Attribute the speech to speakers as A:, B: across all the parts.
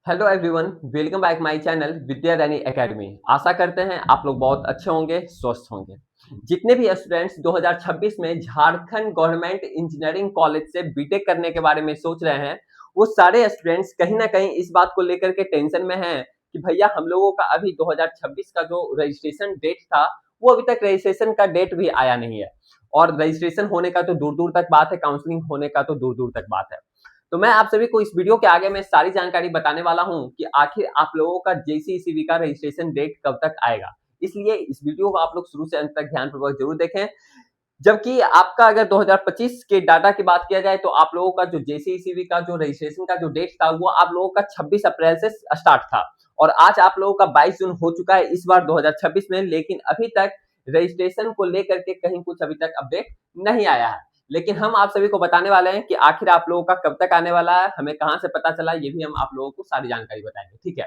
A: Hello everyone, welcome back my channel Vidya rainy academy. आशा करते हैं आप लोग बहुत अच्छे होंगे, स्वस्थ होंगे। जितने भी स्टूडेंट्स 2026 में झारखंड गवर्नमेंट इंजीनियरिंग कॉलेज से बीटेक करने के बारे में सोच रहे हैं, वो सारे स्टूडेंट्स कहीं ना कहीं इस बात को लेकर के टेंशन में हैं कि भैया हम लोगों का अभी 2026 का जो रजिस्ट्रेशन डेट था, वो अभी तक रजिस्ट्रेशन का डेट भी आया नहीं है। और रजिस्ट्रेशन होने का तो दूर दूर तक बात है, काउंसलिंग होने का तो दूर दूर तक बात है। तो मैं आप सभी को इस वीडियो के आगे में सारी जानकारी बताने वाला हूं कि आखिर आप लोगों का जेसीईसीबी का रजिस्ट्रेशन डेट कब तक आएगा। इसलिए इस वीडियो को आप लोग शुरू से अंत तक ध्यानपूर्वक जरूर देखें। जबकि आपका अगर 2025 के डाटा की बात किया जाए तो आप लोगों का जो जेसीईसीबी का जो रजिस्ट्रेशन का जो डेट था वो आप लोगों का 26 अप्रैल से स्टार्ट था और आज आप लोगों का 22 जून हो चुका है इस बार 2026 में। लेकिन अभी तक रजिस्ट्रेशन को लेकर के कहीं कुछ अभी तक अपडेट नहीं आया है। लेकिन हम आप सभी को बताने वाले हैं कि आखिर आप लोगों का कब तक आने वाला है, हमें कहां से पता चला, ये भी हम आप लोगों को सारी जानकारी बताएंगे। ठीक है,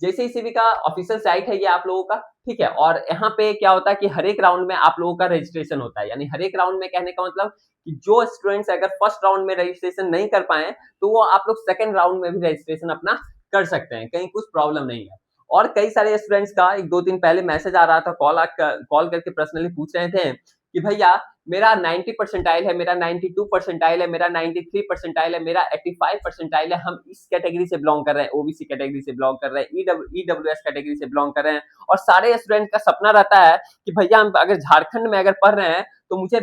A: जेसीईसीबी का ऑफिशियल साइट है ये आप लोगों का। ठीक है, और यहाँ पे क्या होता है कि हर एक राउंड में आप लोगों का रजिस्ट्रेशन होता है। यानी हर एक राउंड में कहने का मतलब कि जो स्टूडेंट्स अगर फर्स्ट राउंड में रजिस्ट्रेशन नहीं कर पाए तो वो आप लोग सेकंड राउंड में भी रजिस्ट्रेशन अपना कर सकते हैं, कहीं कुछ प्रॉब्लम नहीं है। और कई सारे स्टूडेंट्स का एक दो दिन पहले मैसेज आ रहा था, कॉल करके पर्सनली पूछ रहे थे कि भैया मेरा 90 परसेंटाइल है, मेरा 92 परसेंटाइल है, मेरा 93 परसेंटाइल है, मेरा 85 परसेंटाइल है, हम इस कैटेगरी से बिलोंग कर रहे हैं, ओबीसी कैटेगरी से बिलोंग कर रहे हैं, ईडब्ल्यूएस कैटेगरी से बिलोंग कर रहे हैं। और सारे स्टूडेंट का सपना रहता है कि भैया हम अगर झारखंड में अगर पढ़ रहे हैं तो मुझे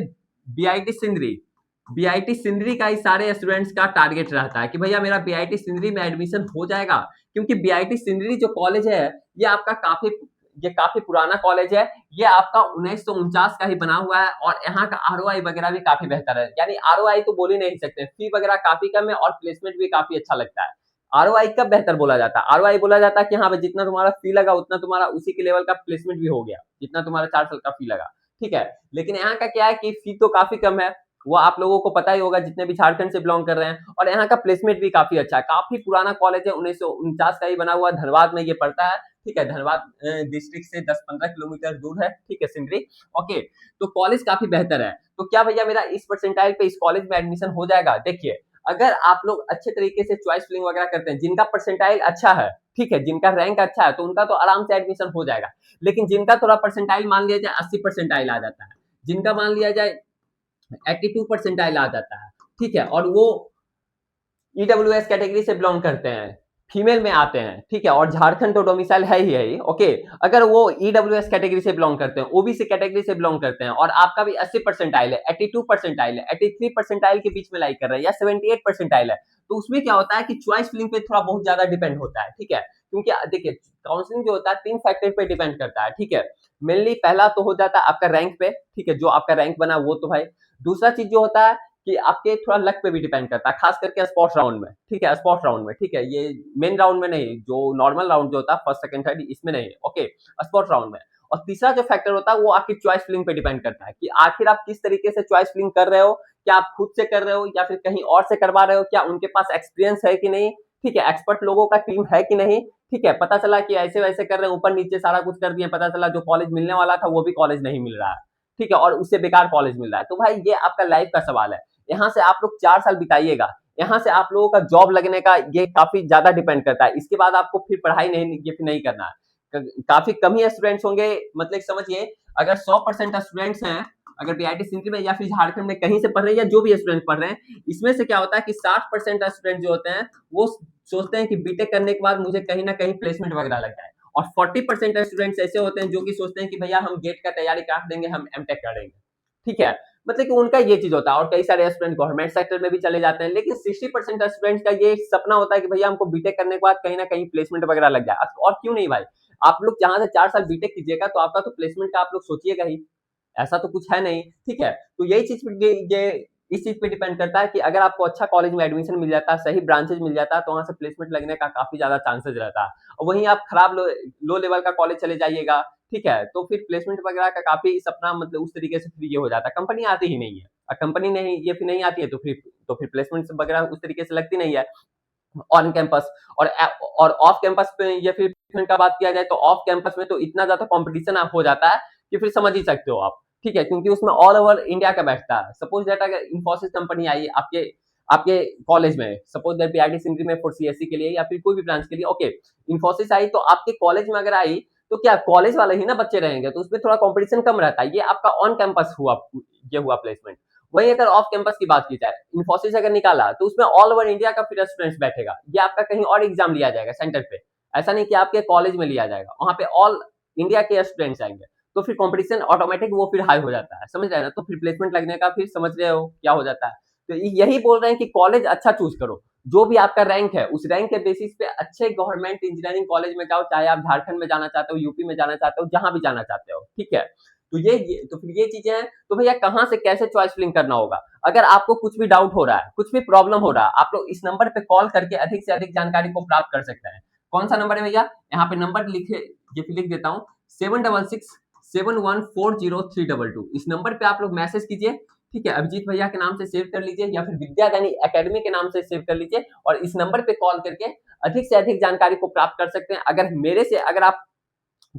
A: बीआईटी सिंदरी का ही सारे स्टूडेंट्स का टारगेट रहता है कि भैया मेरा बीआईटी सिंदरी में एडमिशन हो जाएगा। क्योंकि बीआईटी सिंदरी जो कॉलेज है ये काफी पुराना कॉलेज है। ये आपका 1949 का ही बना हुआ है और यहाँ का आरओआई वगैरह भी काफी बेहतर है। यानी आरओआई तो बोल ही नहीं सकते, फी वगैरह काफी कम है और प्लेसमेंट भी काफी अच्छा लगता है। आरओआई कब बेहतर बोला जाता है? आरओआई बोला जाता है कि हाँ भाई जितना तुम्हारा फी लगा उतना तुम्हारा उसी के लेवल का प्लेसमेंट भी हो गया, जितना तुम्हारा 4 साल का फी लगा। ठीक है, लेकिन यहाँ का क्या है कि फी तो काफी कम है, वो आप लोगों को पता ही होगा जितने भी झारखंड से बिलोंग कर रहे हैं। और यहाँ का प्लेसमेंट भी काफी अच्छा है, काफी पुराना कॉलेज है, 1949 का ही बना हुआ, धनबाद में ये पड़ता है। ठीक है, धनबाद डिस्ट्रिक्ट से 10-15 किलोमीटर दूर है। ठीक है, सिंदरी। ओके, तो कॉलेज काफी बेहतर है। तो क्या भैया मेरा इस परसेंटाइल पे इस कॉलेज में एडमिशन हो जाएगा? देखिए, अगर आप लोग अच्छे तरीके से चॉइस फिलिंग वगैरह करते हैं, जिनका परसेंटाइल अच्छा है, ठीक है, जिनका रैंक अच्छा है, तो उनका तो आराम से एडमिशन हो जाएगा। लेकिन जिनका थोड़ा परसेंटाइल मान लिया जाए 80 परसेंटाइल आ जाता है, जिनका मान लिया जाए 82 परसेंटाइल आ जाता है, ठीक है, और वो ईडब्ल्यूएस कैटेगरी से बिलोंग करते हैं, फीमेल में आते हैं। ठीक है, और झारखंड तो डोमिसाइल है ही। ओके, अगर वो ईडब्ल्यूएस कैटेगरी से बिलोंग करते हैं, ओबीसी कैटेगरी से बिलोंग करते हैं और आपका भी 80 परसेंटाइल है, 82 परसेंटाइल है, 83 परसेंटाइल के बीच में लाइक कर रहे हैं या 78 परसेंटाइल है, तो उसमें क्या होता है कि चॉइस फिलिंग पे थोड़ा बहुत ज्यादा डिपेंड होता है। ठीक है, क्योंकि देखिए काउंसलिंग जो होता है 3 फैक्टर पे डिपेंड करता है। ठीक है, मेनली पहला तो हो जाता है आपका रैंक पे। ठीक है, जो आपका रैंक बना वो तो भाई। दूसरा चीज जो होता है कि आपके थोड़ा लक पे भी डिपेंड करता है, खास करके स्पोर्ट्स राउंड में। ठीक है, स्पोर्ट्स राउंड में, ठीक है, ये मेन राउंड में नहीं, जो नॉर्मल राउंड जो होता है फर्स्ट सेकंड थर्ड, इसमें नहीं। ओके, स्पोर्ट्स राउंड में। और तीसरा जो फैक्टर होता है वो आपकी चॉइस फिलिंग पे डिपेंड करता है कि आखिर आप किस तरीके से चॉइस फिलिंग कर रहे हो, क्या आप खुद से कर रहे हो या फिर कहीं और से करवा रहे हो, क्या उनके पास एक्सपीरियंस है कि नहीं, ठीक है, एक्सपर्ट लोगों का टीम है कि नहीं। ठीक है, पता चला कि ऐसे वैसे कर रहे हैं, ऊपर नीचे सारा कुछ कर दिए, पता चला जो कॉलेज मिलने वाला था वो भी कॉलेज नहीं मिल रहा है। ठीक है, और उससे बेकार कॉलेज मिल रहा है। तो भाई ये आपका लाइफ का सवाल है। यहाँ से आप लोग 4 साल बिताइएगा, यहाँ से आप लोगों का जॉब लगने का ये काफी ज्यादा डिपेंड करता है। इसके बाद आपको फिर पढ़ाई नहीं करना है। काफी कम ही स्टूडेंट्स होंगे, मतलब समझिए अगर 100% स्टूडेंट्स हैं, अगर बीआईटी सिंदरी में या फिर झारखंड में कहीं से पढ़ रहे हैं या जो भी स्टूडेंट पढ़ रहे हैं, इसमें से क्या होता है कि 60% स्टूडेंट जो होते हैं वो सोचते हैं कि बीटेक करने के बाद मुझे कहीं ना कहीं प्लेसमेंट वगैरह लग जाए। और 40% स्टूडेंट्स ऐसे होते हैं जो कि सोचते हैं कि भैया हम गेट का तैयारी कर देंगे, हम एमटेक करेंगे। ठीक है, मतलब कि उनका ये चीज होता है। और कई सारे स्टूडेंट गवर्नमेंट सेक्टर में भी चले जाते हैं, लेकिन 60% स्टूडेंट का ये सपना होता है कि भैया हमको बीटेक करने के बाद कहीं ना कहीं प्लेसमेंट वगैरह लग जाए। और क्यों नहीं भाई, आप लोग जहां से 4 साल बीटेक कीजिएगा तो आपका तो प्लेसमेंट का आप लोग सोचिएगा ही, ऐसा तो कुछ है नहीं। ठीक है, तो यही चीज ये इस चीज पे डिपेंड करता है कि अगर आपको अच्छा कॉलेज में एडमिशन मिल जाता है, सही ब्रांचेज मिल जाता है, तो वहां से प्लेसमेंट लगने का काफी ज्यादा चांसेस रहता है। और वहीं आप खराब लो लेवल का कॉलेज चले जाइएगा, ठीक है, तो फिर प्लेसमेंट वगैरह का काफी सपना मतलब उस तरीके से फिर ये हो जाता है, कंपनी आती ही नहीं है। और कंपनी नहीं ये फिर नहीं आती है तो फिर प्लेसमेंट वगैरह उस तरीके से लगती नहीं है ऑन कैंपस। और ऑफ कैंपस पे या फिर प्लेसमेंट का बात किया जाए तो ऑफ कैंपस में तो इतना ज्यादा कंपटीशन हो जाता है कि फिर समझ ही सकते हो आप। ठीक है, क्योंकि उसमें ऑल ओवर इंडिया का बैठता है। सपोज दैट अगर इंफोसिस कंपनी आई आपके कॉलेज में, सपोज दैट बीआईटी सिंदरी में फॉर सीएससी के लिए या फिर कोई भी ब्रांच के लिए, ओके, इन्फोसिस आई तो आपके कॉलेज में अगर आई तो क्या कॉलेज वाले ही ना बच्चे रहेंगे, तो उसमें थोड़ा कंपटीशन कम रहता है। ये आपका ऑन कैंपस हुआ, ये हुआ प्लेसमेंट। वहीं अगर ऑफ कैंपस की बात की जाए, इन्फोसिस अगर निकाला तो उसमें ऑल ओवर इंडिया का फिर स्टूडेंट्स बैठेगा, ये आपका कहीं और एग्जाम लिया जाएगा सेंटर पे, ऐसा नहीं कि आपके कॉलेज में लिया जाएगा, वहां पे ऑल इंडिया के स्टूडेंट्स आएंगे, तो फिर कंपटीशन ऑटोमेटिक वो फिर हाई हो जाता है, समझ रहे हैं ना। तो फिर प्लेसमेंट लगने का फिर समझ रहे हो क्या हो जाता है। तो यही बोल रहे हैं कि कॉलेज अच्छा चूज करो, जो भी आपका रैंक है उस रैंक के बेसिस पे अच्छे गवर्नमेंट इंजीनियरिंग कॉलेज में जाओ, चाहे आप झारखंड में जाना चाहते हो, यूपी में जाना चाहते हो, जहां भी जाना चाहते हो, ठीक है। तो तो फिर ये चीजें हैं। तो भैया कहाँ से कैसे चॉइस फिलिंग करना होगा, अगर आपको कुछ भी डाउट हो रहा है, कुछ भी प्रॉब्लम हो रहा है, आप लोग इस नंबर पे कॉल करके अधिक से अधिक जानकारी को प्राप्त कर सकते हैं। कौन सा नंबर है भैया, यहाँ पे नंबर लिखे, ये लिख देता हूँ, 7667140322। इस नंबर पे आप लोग मैसेज कीजिए, ठीक है, अभिजीत भैया के नाम से सेव कर लीजिए या फिर विद्यादानी एकेडमी के नाम से सेव कर लीजिए, और इस नंबर पे कॉल करके अधिक से अधिक जानकारी को प्राप्त कर सकते हैं। अगर मेरे से अगर आप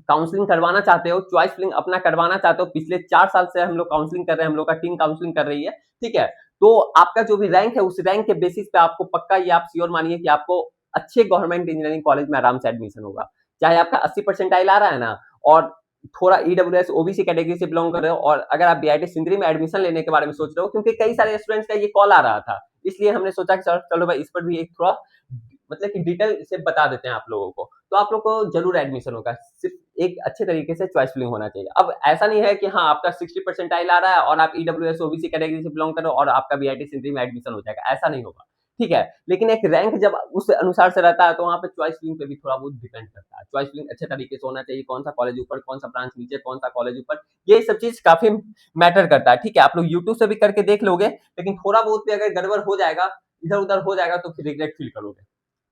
A: काउंसलिंग करवाना चाहते हो, चॉइस फिलिंग अपना करवाना चाहते हो, पिछले 4 साल से हम लोग काउंसलिंग कर रहे हैं, हम लोग का टीम काउंसलिंग कर रही है, ठीक है। तो आपका जो भी रैंक है उस रैंक के बेसिस पे आपको पक्का ये आप श्योर मानिए कि आपको अच्छे गवर्नमेंट इंजीनियरिंग कॉलेज में आराम से एडमिशन होगा। चाहे आपका 80 परसेंटाइल आ रहा है ना, और थोड़ा ईडब्ल्यूएस ओबीसी कैटेगरी से बिलोंग कर रहे हो, और अगर आप बीआईटी सिंदरी में एडमिशन लेने के बारे में सोच रहे हो, क्योंकि कई सारे स्टूडेंट्स का ये कॉल आ रहा था, इसलिए हमने सोचा कि चलो भाई इस पर भी एक थोड़ा मतलब कि डिटेल से बता देते हैं आप लोगों को, तो आप लोग को जरूर एडमिशन होगा। सिर्फ एक अच्छे तरीके से चॉइस फिलिंग होना चाहिए। अब ऐसा नहीं है कि हाँ आपका 60 परसेंटाइल आ रहा है और आप ईडब्ल्यूएस ओबीसी कैटेगरी से बिलोंग करो और आपका बीआईटी सिंदरी में एडमिशन हो जाएगा, ऐसा नहीं होगा, ठीक है। लेकिन एक रैंक जब उस अनुसार से रहता है तो वहाँ पे चॉइस फिलिंग पे भी थोड़ा बहुत डिपेंड करता है। चॉइस फिलिंग अच्छे तरीके से होना चाहिए, कौन सा कॉलेज ऊपर, कौन सा ब्रांच नीचे, कौन सा कॉलेज ऊपर, ये सब चीज काफी मैटर करता है, ठीक है। आप लोग यूट्यूब से भी करके देख लोगे, लेकिन थोड़ा बहुत भी अगर गड़बड़ हो जाएगा, इधर उधर हो जाएगा, तो फिर रिग्रेट फील करोगे,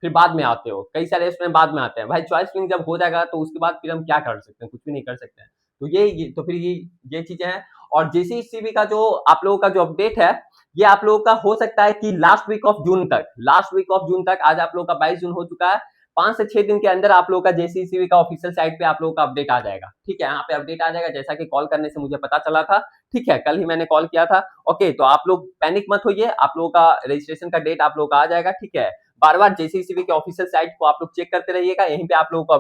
A: फिर बाद में आते हो, कई सारे स्टूडेंट बाद में आते हैं भाई। चॉइस फिलिंग जब हो जाएगा तो उसके बाद फिर हम क्या कर सकते हैं, कुछ भी नहीं कर सकते हैं। तो तो फिर ये चीजें हैं। और जेसीसीबी का जो आप लोगों का जो अपडेट है, ये आप लोगों का हो सकता है कि लास्ट वीक ऑफ जून तक, आज आप लोगों का 22 जून हो चुका है, 5 से 6 दिन के अंदर आप लोगों का जेसीसीबी का ऑफिशियल साइट पे आप लोगों का अपडेट आ जाएगा, ठीक है। यहाँ पे अपडेट आ जाएगा, जैसा कि कॉल करने से मुझे पता चला था, ठीक है, कल ही मैंने कॉल किया था। ओके, तो आप लोग पैनिक मत होइए, आप लोगों का रजिस्ट्रेशन का डेट आप लोगों का आ जाएगा, ठीक है। बार बार जेसीसीबी के ऑफिशियल साइट को आप लोग चेक करते रहिएगा, यहीं पे आप लोगों को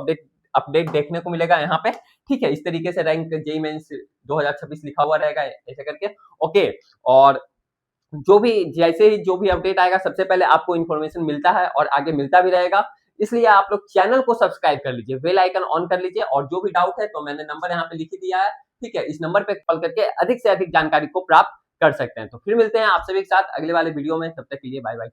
A: अपडेट देखने को मिलेगा यहाँ पे, ठीक है। इस तरीके से रैंक जेईई मेंस 2026 लिखा हुआ रहेगा ऐसे करके, ओके। और जो भी जैसे ही जो भी अपडेट आएगा सबसे पहले आपको इन्फॉर्मेशन मिलता है और आगे मिलता भी रहेगा, इसलिए आप लोग चैनल को सब्सक्राइब कर लीजिए, बेल आइकन ऑन कर लीजिए, और जो भी डाउट है तो मैंने नंबर यहाँ पे लिख ही दिया है, ठीक है। इस नंबर पे कॉल करके अधिक से अधिक जानकारी को प्राप्त कर सकते हैं। तो फिर मिलते हैं आप सभी के साथ अगले वाले वीडियो में, तब तक के लिए बाय बाय।